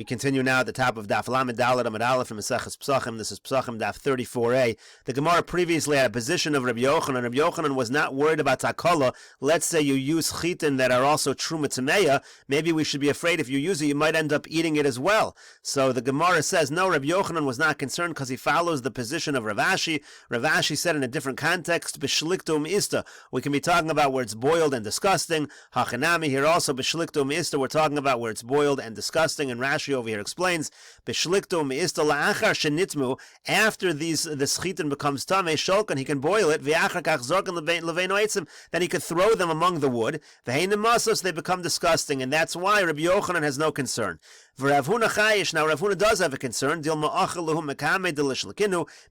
We continue now at the top of Daf Lamed Daled Amud Aleph from Maseches Pesachim. This is Pesachim Daf 34a. The Gemara previously had a position of Rabbi Yochanan. Rabbi Yochanan was not worried about takala. Let's say you use chitin that are also truma tameya. Maybe we should be afraid if you use it, you might end up eating it as well. So the Gemara says, no, Rabbi Yochanan was not concerned because he follows the position of Rav Ashi. Rav Ashi said in a different context, B'shliktum ista. We can be talking about where it's boiled and disgusting. Hachanami here also, B'shliktum ista. We're talking about where it's boiled and disgusting. And Rashi over here explains, B'shliktum ista la'achar shenitmu. After the chitin becomes tamei shulkan, he can boil it. V'achar kach zorkan leveinu eitzim. Then he could throw them among the wood. V'heinim masos, they become disgusting, and that's why Rabbi Yochanan has no concern. Rav Huna chayish. Now Rav Huna does have a concern.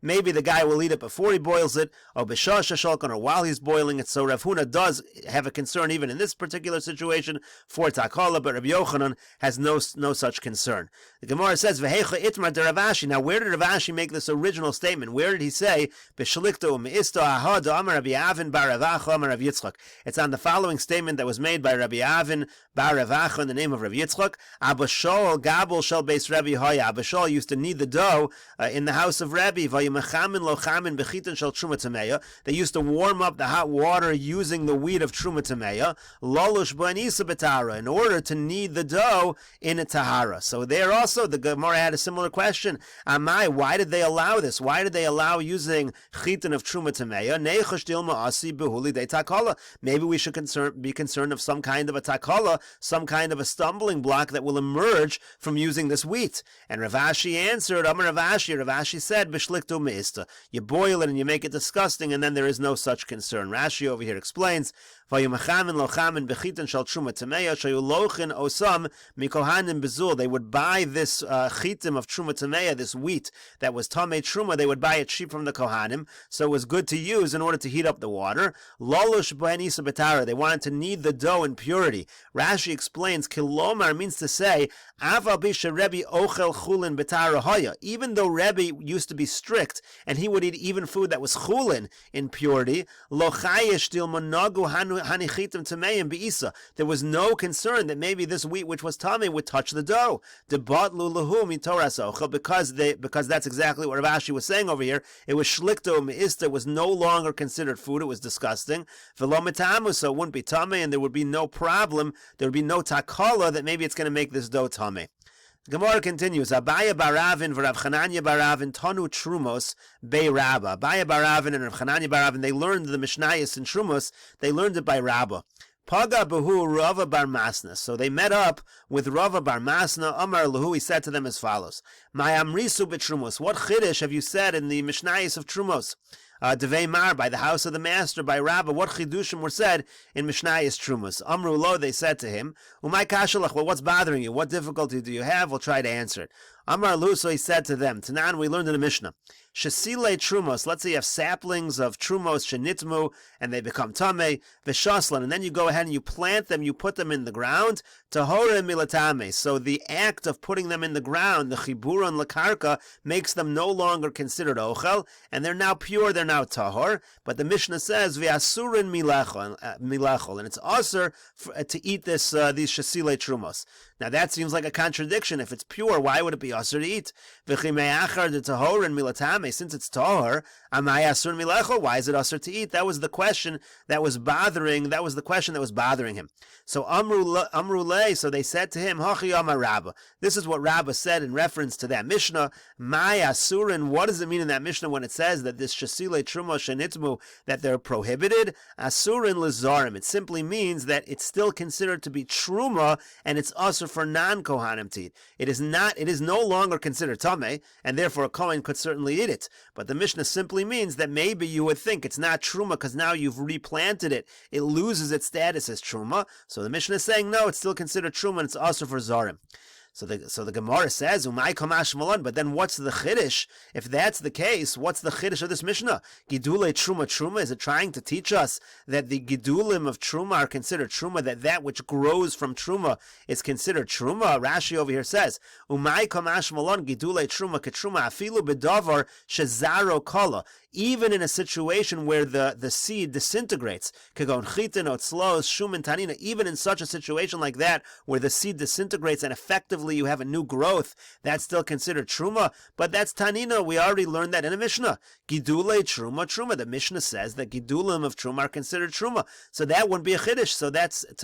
Maybe the guy will eat it before he boils it, or while he's boiling it. So Rav Huna does have a concern even in this particular situation for takala, but Rabbi Yochanan has no such concern. The Gemara says, V'hecha itmar de Rav Ashi. Now where did Rav Ashi make this original statement? Where did he say, B'shlikto me'ista aha da'amar Rabbi Avin bar Rav Acha amar Rav Yitzchak? It's on the following statement that was made by Rabbi Avin bar Rav Acha in the name of Rav Yitzchak. Abba Shaul Gabel shel beis Rabbi Hoya. Abba Shaul used to knead the dough in the house of Rabbi. Vayimechamin lo chamin bechitin shel truma tameya. They used to warm up the hot water using the wheat of truma tameya. Lolush b'anisa b'tahara, in order to knead the dough in a tahara. So there also the Gemara had a similar question. Amai, why did they allow this? Why did they allow using chitin of truma tameya? Neichash dilma asi behuli de takala. Maybe we should be concerned of some kind of a takala, some kind of a stumbling block that will emerge from using this wheat. And Rav Ashi answered, Amar Rav Ashi said, B'shliktu me'ista. You boil it and you make it disgusting, and then there is no such concern. Rashi over here explains, they would buy this chitim of truma tameya, this wheat that was tamei truma. They would buy it cheap from the kohanim, so it was good to use in order to heat up the water. Lolush b'anisa b'tara. They wanted to knead the dough in purity. Rashi explains, kilomar means to say, even though Rebbe used to be strict and he would eat even food that was chulin in purity, there was no concern that maybe this wheat which was tamei would touch the dough. Because that's exactly what Rav Ashi was saying over here. It was shlikto me'ista, it was no longer considered food, it was disgusting. So it wouldn't be tamei, and there would be no problem, there would be no takala that maybe it's going to make this dough tamei. Gemara continues. Abaya baravin v'Rav Chananya baravin tanu trumos bei Rabba. Abaya baravin and Rav Chananya baravin, they learned the Mishnayos and Trumos. They learned it by Rabba. Paga behu Rava bar Masna. So they met up with Rava bar Masna. Amar lahu, he said to them as follows: My amrisu b'Trumos. What chiddush have you said in the Mishnayos of Trumos? Devei Mar, by the house of the master, by Rabbah, what chidushim were said in Mishnayos Trumos? Amru lo, they said to him, Umay kashalach, well, what's bothering you? What difficulty do you have? We'll try to answer it. Amar lu, so he said to them, Tanan, we learned in the Mishnah, Shesile Trumos, let's say you have saplings of Trumos, Shenitmu, and they become Tamei, Veshaslan, and then you go ahead and you plant them, you put them in the ground, Tahore Milatame. So the act of putting them in the ground, the Chiburon Lakarka, makes them no longer considered Ochel, and they're now pure, they're now Tahor. But the Mishnah says, V'asurin milachol, and it's asur to eat this these Shesile Trumos. Now that seems like a contradiction. If it's pure, why would it be asur to eat? V'chimeachar de Tahorin milatame, since it's Tahor, amay asur milachol, why is it asur to eat? That was the question that was bothering him. So Amrulay, so they said to him, Hachi Amar Rabbah. This is what Rabbah said in reference to that Mishnah. My asurin, what does it mean in that Mishnah when it says that this Shesile Truma Shenitmu, that they're prohibited? Asurin lezarim. It simply means that it's still considered to be Truma, and it's asur for non-Kohanim to eat. It is no longer considered Tamei, and therefore a Kohen could certainly eat it. But the Mishnah simply means that maybe you would think it's not Truma because now you've replanted it. It loses its status as Truma. So the Mishnah is saying, no, it's still considered Truma and it's asur for Zarim. So the Gemara says, Umay kamash malon, but then what's the chiddush? If that's the case, what's the chiddush of this Mishnah? Gidule truma, is it trying to teach us that the gidulim of truma are considered truma, that which grows from truma is considered truma? Rashi over here says, Umay kamash malon, gidule truma ketruma, afilu bedavar shezaro kala. even in a situation where the seed disintegrates, kagon chitin, otzlos, shumin, tanina, even in such a situation like that, where the seed disintegrates and effectively you have a new growth, that's still considered truma, but that's tanina. We already learned that in a Mishnah. Gidule truma. The Mishnah says that gidulim of truma are considered truma, so that wouldn't be a chiddush.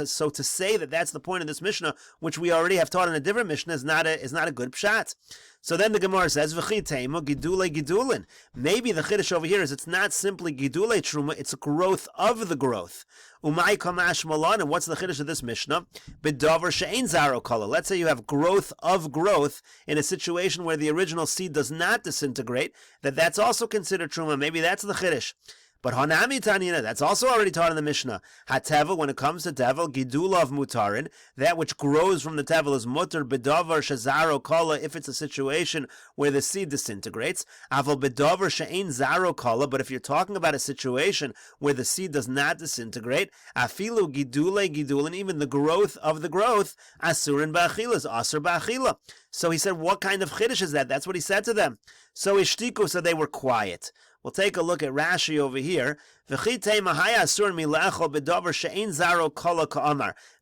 So to say that that's the point of this Mishnah, which we already have taught in a different Mishnah, is not a good pshat. So then the Gemara says, V'chi teimo gidule gidulin. Maybe the chiddush over here is it's not simply gidule truma, it's a growth of the growth. Umay kamash malan, and what's the chiddush of this Mishnah? B'davar she'ein zaro kala. Let's say you have growth of growth in a situation where the original seed does not disintegrate, that's also considered truma. Maybe that's the chiddush. But Hanami Tanina, that's also already taught in the Mishnah. HaTevel, when it comes to Tevel, Gidulav Mutarin, that which grows from the Tevel is Mutar Bedavar Shazaro Kala, if it's a situation where the seed disintegrates. Aval Bedavar She'ein Zaro Kala, but if you're talking about a situation where the seed does not disintegrate, Afilu Gidule Gidulin, even the growth of the growth, Asurin Ba'achila, is Asur Ba'achila. So he said, what kind of chiddush is that? That's what he said to them. So Ishtiku, so they were quiet. We'll take a look at Rashi over here.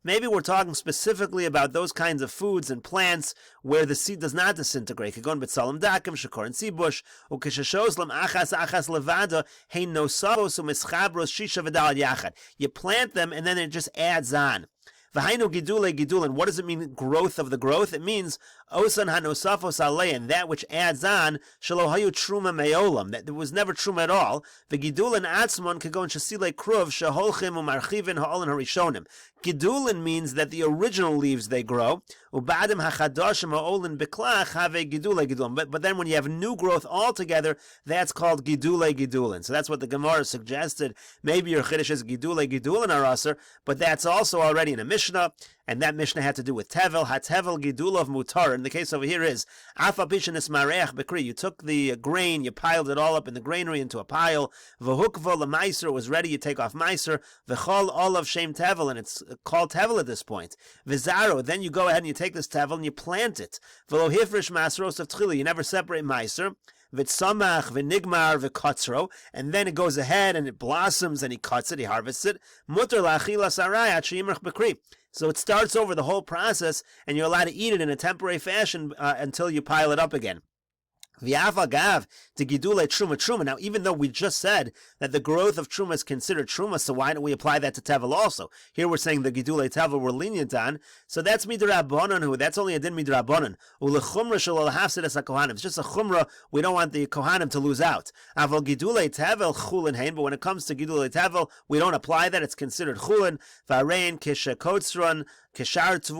Maybe we're talking specifically about those kinds of foods and plants where the seed does not disintegrate. You plant them and then it just adds on. V'hainu gidule gidulin. What does it mean, growth of the growth? It means osan hanosafos alein, that which adds on, shelo hayu truma meolam, that there was never truma at all. V'gidulin atzmon kagon shasile kruv sheholchim umarchivin ha'olin harishonim. Gidulin means that the original leaves they grow. Ubadim hachadashim ha'olin beklach have gidule gidulin. But then when you have new growth altogether, that's called gidule gidulin. So that's what the Gemara suggested. Maybe your chiddush is gidule gidulin are aser, but that's also already in a Mishnah, and that Mishnah had to do with Tevel. HaTevel gidulav mutar. And the case over here is afa pishanis mareach bekri. You took the grain, you piled it all up in the granary into a pile. V'hukva l'maiser, was ready. You take off maiser. V'chol olav shem Tevel, and it's called Tevel at this point. V'zaro, then you go ahead and you take this Tevel and you plant it. V'lo hifresh masros of tchili. You never separate maiser. V'tzamach v'nigmar v'katzro, and then it goes ahead and it blossoms and he cuts it, he harvests it. Mutar la'achila sarai at she'imrach bekri. So it starts over the whole process, and you're allowed to eat it in a temporary fashion until you pile it up again. V'avagav to gidule truma. Now, even though we just said that the growth of truma is considered truma, so why don't we apply that to tevel also? Here we're saying the gidule tevel we're lenient on, so that's midrabanan. That's only a din midrabanan. Ulechumra shelo lahafsid kohanim. It's just a chumra. We don't want the kohanim to lose out. Aval gidule tevel chulin hein. But when it comes to gidule tevel, we don't apply that. It's considered chulin. V'arein kishakotzron. It starts the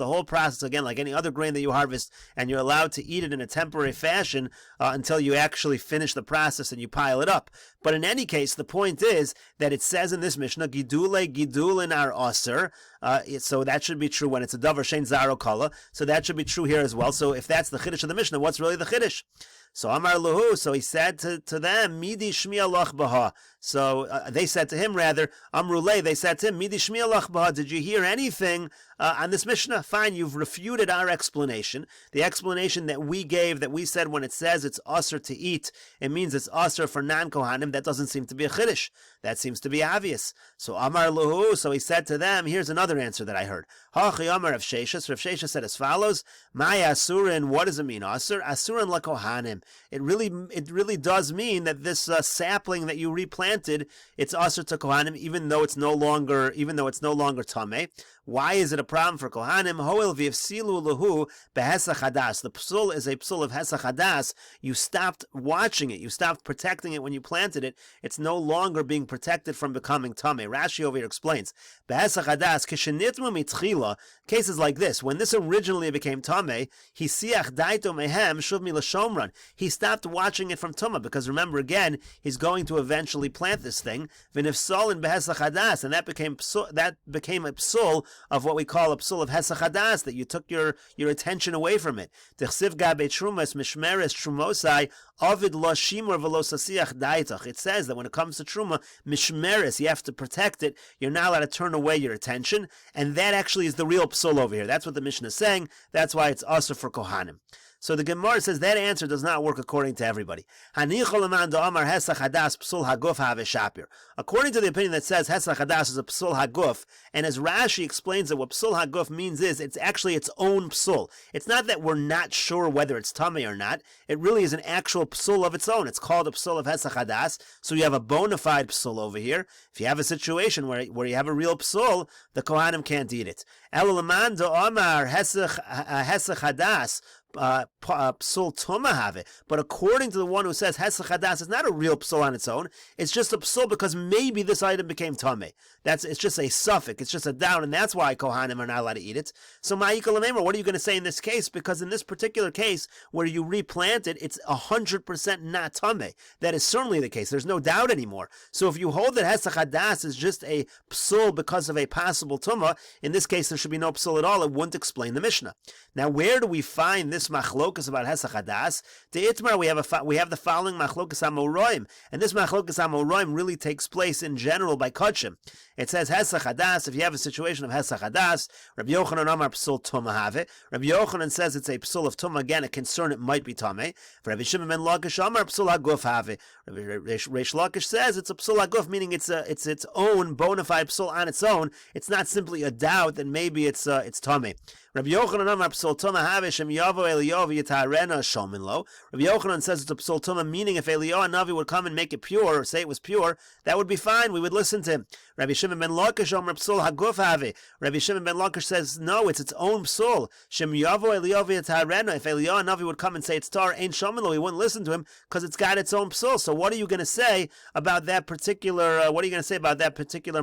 whole process again like any other grain that you harvest, and you're allowed to eat it in a temporary fashion until you actually finish the process and you pile it up. But in any case, the point is that it says in this Mishnah, Gidule Gidulin ar Aser, so that should be true when it's a Davar Shein Zaro Kala, so that should be true here as well. So if that's the Chiddush of the Mishnah, what's really the Chiddush? So Amar Luhu, so he said to them, Midi Shmi Alach Baha. So they said to him, rather, Amrulay, they said to him, Midi Shmi Alach Baha, did you hear anything on this Mishnah? Fine, you've refuted our explanation. The explanation that we gave, that we said when it says it's Aser to eat, it means it's Aser for non-Kohanim. That doesn't seem to be a Chiddush. That seems to be obvious. So Amar Luhu, so he said to them, here's another answer that I heard. Hachi Amar Rav Sheshes. Rav Sheshes said as follows, Maya Asurin, what does it mean, Aser? Asurin la Kohanim. It really does mean that this sapling that you replanted, it's Aser to Kohanim, even though it's no longer Tameh. Why is it a problem for Kohanim? Hoel v'yefsilu lahu behesach hadas. The psul is a psul of hesach hadas. You stopped watching it. You stopped protecting it when you planted it. It's no longer being protected from becoming tameh. Rashi over here explains behesach hadas kishenitmu mitchila. Cases like this, when this originally became tameh, he siach daito mehem shuvmi l'shomran. He stopped watching it from tumah because remember again, he's going to eventually plant this thing. V'nifsol in behesach hadas, and that became a psul of what we call a psul of hesach hadas, that you took your attention away from it. Tichsiv gabe trumas mishmeres trumosai avid lo shimur v'lo sasiach daitach. It says that when it comes to truma, mishmeres, you have to protect it. You're not allowed to turn away your attention, and that actually is the real psul over here. That's what the Mishnah is saying. That's why it's also for Kohanim. So the Gemara says that answer does not work according to everybody. According to the opinion that says Hesach Hadas is a Psul Haguf, and as Rashi explains it, what Psul Haguf means is it's actually its own Psul. It's not that we're not sure whether it's Tameh or not. It really is an actual Psul of its own. It's called a Psul of Hesach Hadas. So you have a bona fide Psul over here. If you have a situation where you have a real Psul, the Kohanim can't eat it. Elaman do Omar Hesach Hadas. Psul Tumah have it, but according to the one who says Hesach Hadas is not a real psul on its own, it's just a psul because maybe this item became tameh. It's just a suffix, it's just a down, and that's why Kohanim are not allowed to eat it. So Ma'ikal Amemer, what are you going to say in this case? Because in this particular case where you replant it, it's 100% not tameh. That is certainly the case. There's no doubt anymore. So if you hold that Hesach Hadas is just a psul because of a possible tumah, in this case there should be no psul at all. It wouldn't explain the Mishnah. Now, where do we find this machlokas about Hesach Hadas? To Itmar, we have the following machlokas Amoraim, and this machlokas Amoraim really takes place in general by Kodshim. It says Hesach Hadas. If you have a situation of Hesach Hadas, Rabbi Yochanan Amar Psul Tumah have it. Rabbi Yochanan says it's a psul of Tumah. Again, a concern it might be Tameh. Rabbi Shimon ben Lakish Amar Psul Haguf have it. Rabbi Reish Lakish says it's a Psul Haguf, meaning it's its own bona fide psul on its own. It's not simply a doubt that maybe it's Tameh. Rabbi Yochanan Amar Psul Tumah have it. Shem Yavo Eliyahu Yitarena Shomin Lo. Rabbi Yochanan says it's a Psul Tumah, meaning if Eliyahu Navi would come and make it pure or say it was pure, that would be fine. We would listen to him. Rabbi Shimon ben Lakish Amar Psul Haguf have it. Rabbi Shimon ben Lakish says no, it's its own psul. Shem Yavo Eliyahu Yitarena. If Eliyahu Navi would come and say it's tar, ain't Shomin Lo, we wouldn't listen to him because it's got its own psul. So what are you going to say about that particular?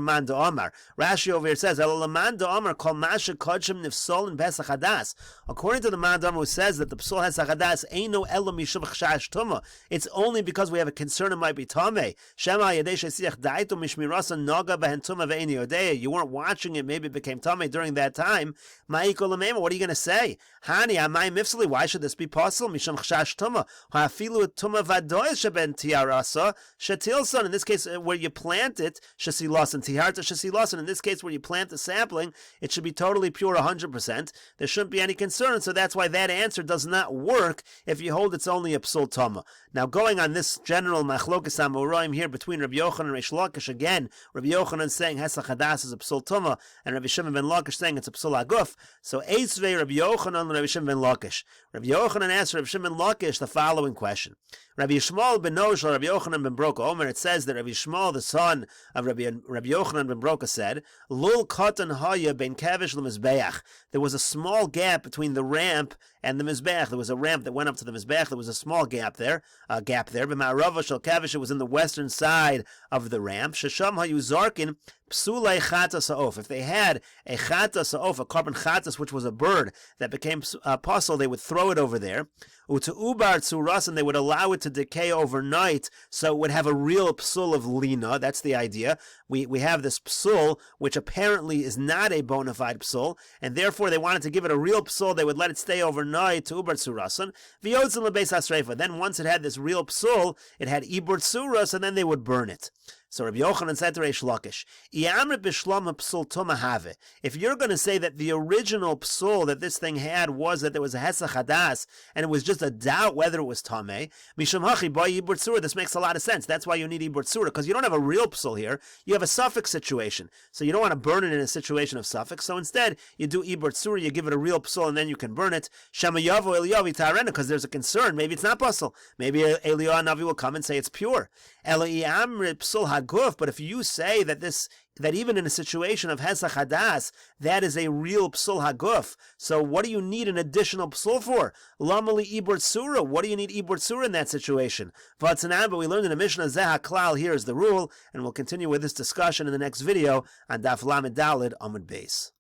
Man de Omar? Rashi over here says El man de Omar kol masha kodshim nifsol in Pesach Hadas. According to the man de Omar who says that the psul Hesach Hadas ain't no elo mishum chashash tumah. It's only because we have a concern it might be tameh. Shema yadei shesiach daitu mishmirasa naga behen tumah ve'eni yodeya. You weren't watching it, maybe it became tameh during that time. Ma'ikol lamema. What are you going to say? Hani amay mifsali. Why should this be possible? Mishum chashash tumah. Ha'afilu tumah vadoy sheben tiarasa shetilson. In this case, where you plant it, shesilasan tiharta shesilasan. In this case, where you plant the sapling, it should be totally pure, 100%. There shouldn't be any concern. So that's why that answer does not work if you hold it's only a psul tama. Now, going on this general machlokas amoraim here between Rabbi Yochanan and Reish Lakish, again, Rabbi Yochanan saying Hesach Hadas is a psul tama, and Rabbi Shimon ben Lakish saying it's a psul aguf. So Eisvei Rabbi Yochanan and Rabbi Shimon ben Lakish. Rabbi Yochanan asked Rabbi Shimon ben Lakish the following question. Rabbi Yishmael ben Noshel, Rabbi Yochanan ben Broka Omer, it says that Rabbi Yishmael, the son of Rabbi Yochanan ben Broka, said, Lul katan haya ben kavish lemizbeach. There was a small gap between the ramp and the mizbeach. There was a ramp that went up to the mizbeach. There was a small gap there. But ma'arava shel kavish, it was in the western side of the ramp. Shesham hayu zarkin psulei chatas ha'of. If they had a chatas ha'of, a carbon chatas, which was a bird that became puzzle, they would throw it over there. U'tu ubar tzuras, and they would allow it to decay overnight, so it would have a real psul of lina. That's the idea. We have this psul, which apparently is not a bona fide psul, and therefore they wanted to give it a real psul. They would let it stay overnight to ubar tzurasan. V'yotzin lebeis hasreifa. Then once it had this real psul, it had ibur tzuras, and then they would burn it. So Rabbi Yochanan said to Reish Lakish, if you're going to say that the original psul that this thing had was that there was a Hesach Hadas, and it was just a doubt whether it was Tameh, this makes a lot of sense. That's why you need Ibur Tzura, because you don't have a real psul here. You have a suffix situation. So you don't want to burn it in a situation of suffix. So instead, you do Ibur Tzura, you give it a real psul, and then you can burn it. Shema Yavo Eliyahu Tarena, because there's a concern. Maybe it's not puzzle. Maybe Eliyahu Navi will come and say it's pure. But if you say that even in a situation of Hesach Hadas, that is a real psul haguf, so what do you need an additional psul for? Lamali ibur tzura. What do you need ibur tzura in that situation? But we learned in the Mishnah Zeh HaKlal, here is the rule, and we'll continue with this discussion in the next video on Daf Lamed Daled Amud Beis.